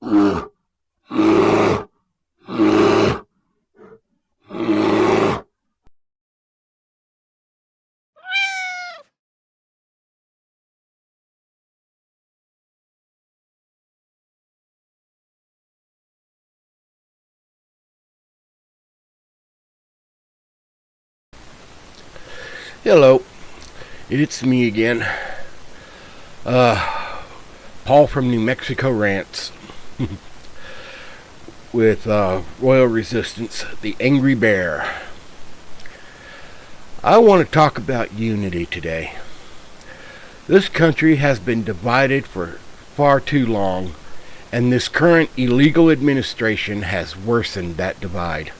Hello, it's me again. Paul from New Mexico Rants with Royal Resistance, the Angry Bear. I want to talk about unity today. This country has been divided for far too long, and this current illegal administration has worsened that divide.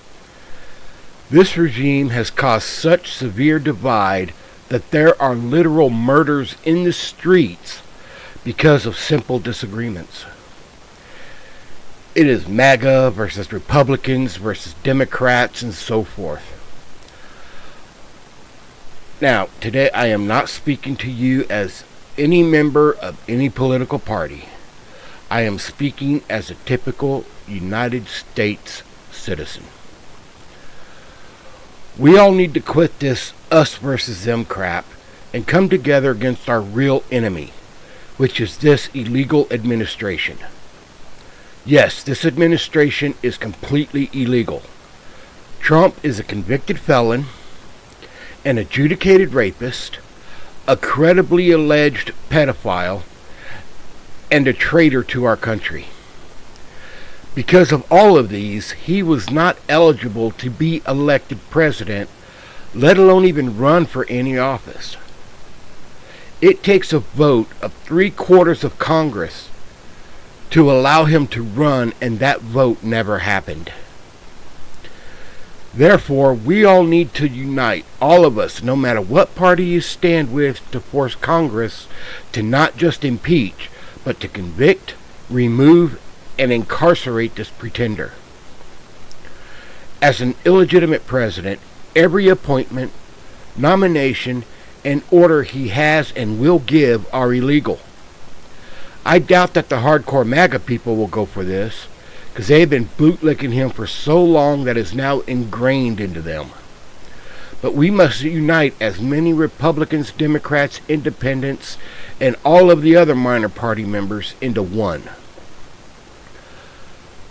This regime has caused such severe divide that there are literal murders in the streets because of simple disagreements. It is MAGA versus Republicans versus Democrats and so forth. Now, today I am not speaking to you as any member of any political party. I am speaking as a typical United States citizen. We all need to quit this us versus them crap and come together against our real enemy, which is this illegal administration. Yes, this administration is completely illegal. Trump is a convicted felon, an adjudicated rapist, a credibly alleged pedophile, and a traitor to our country. Because of all of these, he was not eligible to be elected president, let alone even run for any office. It takes a vote of 3/4 of Congress to allow him to run, and that vote never happened. Therefore, we all need to unite, all of us, no matter what party you stand with, to force Congress to not just impeach, but to convict, remove, and incarcerate this pretender. As an illegitimate president, every appointment, nomination, and order he has and will give are illegal. I doubt that the hardcore MAGA people will go for this, because they've been bootlicking him for so long that it's now ingrained into them. But we must unite as many Republicans, Democrats, Independents, and all of the other minor party members into one.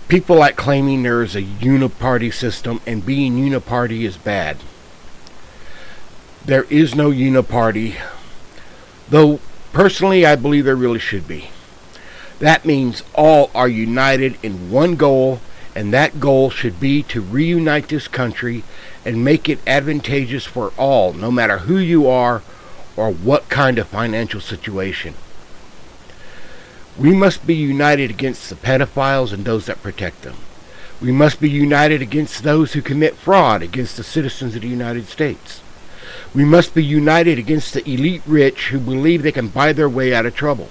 People like claiming there is a uniparty system and being uniparty is bad. There is no uniparty, though personally I believe there really should be. That means all are united in one goal, and that goal should be to reunite this country and make it advantageous for all, no matter who you are or what kind of financial situation. We must be united against the pedophiles and those that protect them. We must be united against those who commit fraud against the citizens of the United States. We must be united against the elite rich who believe they can buy their way out of trouble.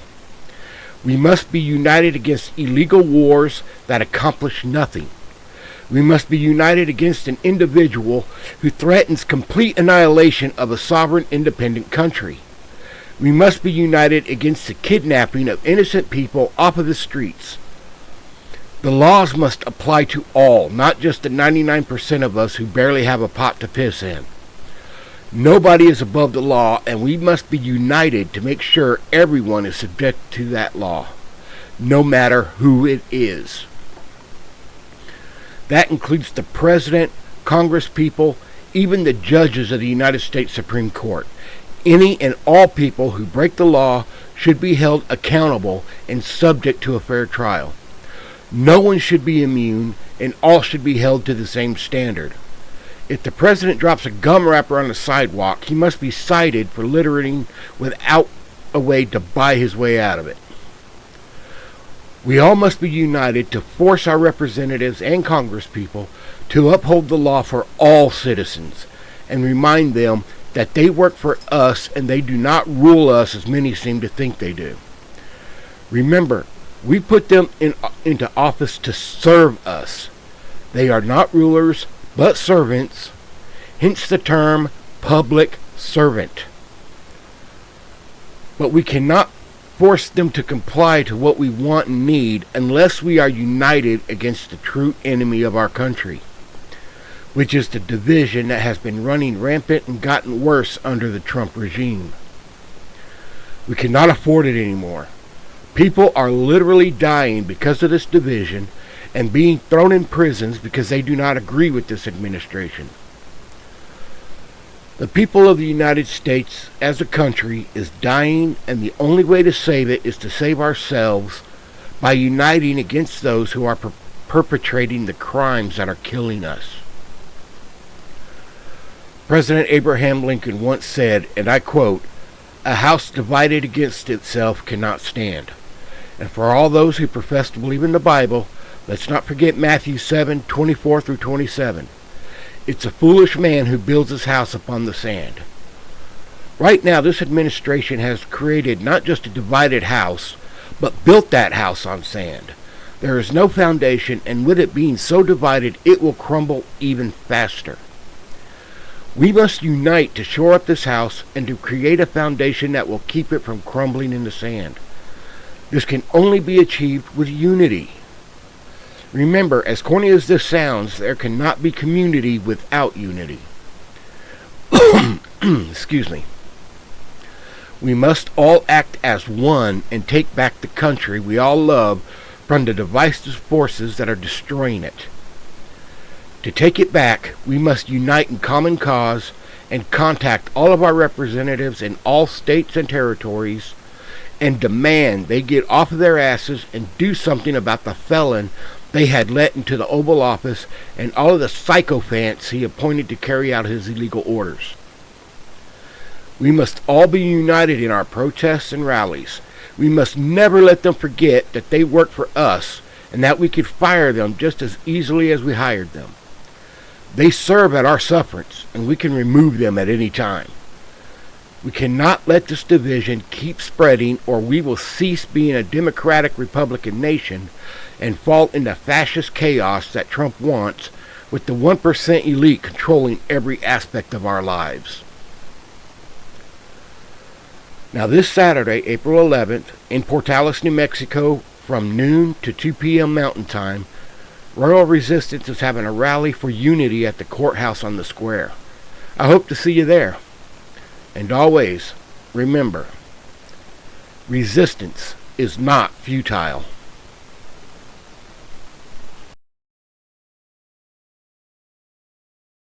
We must be united against illegal wars that accomplish nothing. We must be united against an individual who threatens complete annihilation of a sovereign, independent country. We must be united against the kidnapping of innocent people off of the streets. The laws must apply to all, not just the 99% of us who barely have a pot to piss in. Nobody is above the law, and we must be united to make sure everyone is subject to that law, no matter who it is. That includes the president, congresspeople, even the judges of the United States Supreme Court. Any and all people who break the law should be held accountable and subject to a fair trial. No one should be immune, and all should be held to the same standard. If the president drops a gum wrapper on the sidewalk, he must be cited for littering without a way to buy his way out of it. We all must be united to force our representatives and congresspeople to uphold the law for all citizens and remind them that they work for us and they do not rule us as many seem to think they do. Remember, we put them into office to serve us. They are not rulers, but servants, hence the term public servant. But we cannot force them to comply to what we want and need unless we are united against the true enemy of our country, which is the division that has been running rampant and gotten worse under the Trump regime. We cannot afford it anymore. People are literally dying because of this division and being thrown in prisons because they do not agree with this administration. The people of the United States as a country is dying, and the only way to save it is to save ourselves by uniting against those who are perpetrating the crimes that are killing us. President Abraham Lincoln once said, and I quote, "A house divided against itself cannot stand." And for all those who profess to believe in the Bible, let's not forget Matthew 7:24 through 27. It's a foolish man who builds his house upon the sand. Right now, this administration has created not just a divided house, but built that house on sand. There is no foundation, and with it being so divided, it will crumble even faster. We must unite to shore up this house and to create a foundation that will keep it from crumbling in the sand. This can only be achieved with unity. Remember, as corny as this sounds, there cannot be community without unity. Excuse me. We must all act as one and take back the country we all love from the divisive forces that are destroying it. To take it back, we must unite in common cause and contact all of our representatives in all states and territories and demand they get off of their asses and do something about the felon they had let into the Oval Office and all of the sycophants he appointed to carry out his illegal orders. We must all be united in our protests and rallies. We must never let them forget that they work for us and that we could fire them just as easily as we hired them. They serve at our sufferance, and we can remove them at any time. We cannot let this division keep spreading, or we will cease being a democratic Republican nation and fall into fascist chaos that Trump wants, with the 1% elite controlling every aspect of our lives. Now this Saturday, April 11th, in Portales, New Mexico, from noon to 2 p.m. Mountain Time, Royal Resistance is having a rally for unity at the courthouse on the square. I hope to see you there. And always, remember, resistance is not futile.